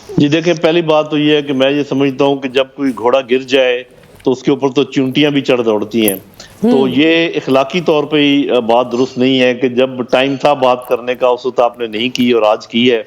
جی دیکھیں، پہلی بات تو یہ ہے کہ میں یہ سمجھتا ہوں کہ جب کوئی گھوڑا گر جائے تو اس کے اوپر تو چونٹیاں بھی چڑھ دوڑتی ہیں، تو ہوں یہ اخلاقی طور پہ ہی بات درست نہیں ہے کہ جب ٹائم تھا بات کرنے کا اس وقت آپ نے نہیں کی اور آج کی ہے۔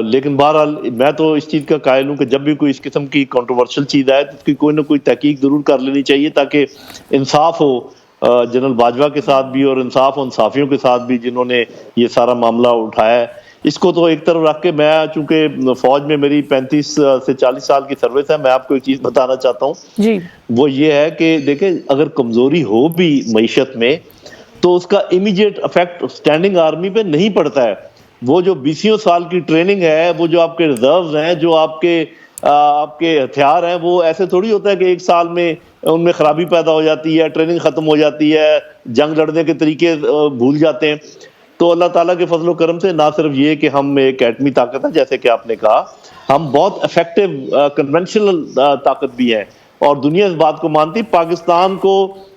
لیکن بہرحال میں تو اس چیز کا قائل ہوں کہ جب بھی کوئی اس قسم کی کنٹروورشل چیز آئے تو اس کی کوئی نہ کوئی تحقیق ضرور کر لینی چاہیے تاکہ انصاف ہو جنرل باجوہ کے ساتھ بھی، اور انصاف ان صحافیوں کے ساتھ بھی جنہوں نے یہ سارا معاملہ اٹھایا ہے۔ اس کو تو ایک طرف رکھ کے، میں چونکہ فوج میں میری 35 سے 40 سال کی سروس ہے، میں آپ کو ایک چیز بتانا چاہتا ہوں، جی وہ یہ ہے کہ دیکھیں اگر کمزوری ہو بھی معیشت میں تو اس کا امیجیٹ افیکٹ سٹینڈنگ آرمی پہ نہیں پڑتا ہے۔ وہ جو 20 سال کی ٹریننگ ہے، وہ جو آپ کے ریزروز ہیں، جو آپ کے ہتھیار ہیں، وہ ایسے تھوڑی ہوتا ہے کہ ایک سال میں ان میں خرابی پیدا ہو جاتی ہے، ٹریننگ ختم ہو جاتی ہے، جنگ لڑنے کے طریقے بھول جاتے ہیں۔ تو اللہ تعالیٰ کے فضل و کرم سے نہ صرف یہ کہ ہم ایک ایٹمی طاقت ہے جیسے کہ آپ نے کہا، ہم بہت افیکٹو کنونشنل طاقت بھی ہیں، اور دنیا اس بات کو مانتی۔ پاکستان کو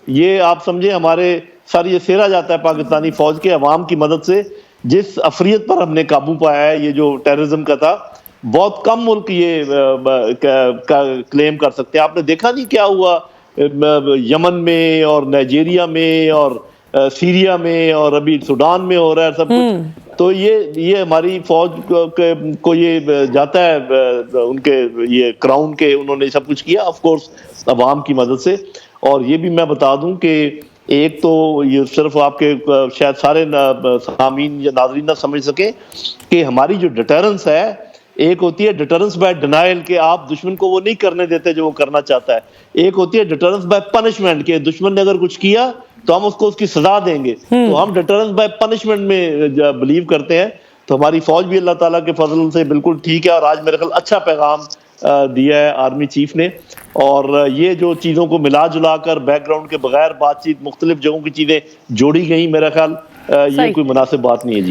یہ آپ سمجھیں ہمارے سر یہ سہرا جاتا ہے پاکستانی فوج کے عوام کی مدد سے، جس افریت پر ہم نے قابو پایا ہے، یہ جو ٹیررزم کا تھا، بہت کم ملک یہ کلیم کر سکتے ہیں۔ آپ نے دیکھا نہیں کیا ہوا یمن میں اور نائجیریا میں اور سیریا میں اور ابھی سوڈان میں ہو رہا ہے سب کچھ۔ ہوں تو یہ ہماری فوج کو یہ جاتا ہے ان کے یہ کراؤن کے، انہوں نے سب کچھ کیا آف کورس عوام کی مدد سے۔ اور یہ بھی میں بتا دوں کہ ایک تو یہ صرف آپ کے شاید سارے سامعین یا ناظرین نہ سمجھ سکیں کہ ہماری جو ڈیٹرنس ہے، ایک ہوتی ہے ڈیٹرنس بائی ڈینائل کہ آپ دشمن کو وہ نہیں کرنے دیتے جو وہ کرنا چاہتا ہے، ایک ہوتی ہے ڈیٹرنس بائی پنشمنٹ کہ دشمن نے اگر کچھ کیا تو ہم اس کی سزا دیں گے۔ تو ہم ڈیٹرنس بائی پنشمنٹ میں بلیو کرتے ہیں۔ تو ہماری فوج بھی اللہ تعالیٰ کے فضل سے بالکل ٹھیک ہے، اور آج میرے خیال اچھا پیغام دیا ہے آرمی چیف نے۔ اور یہ جو چیزوں کو ملا جلا کر بیک گراؤنڈ کے بغیر بات چیت، مختلف جگہوں کی چیزیں جوڑی گئیں، میرا خیال یہ صحیح کوئی مناسب بات نہیں ہے۔ جی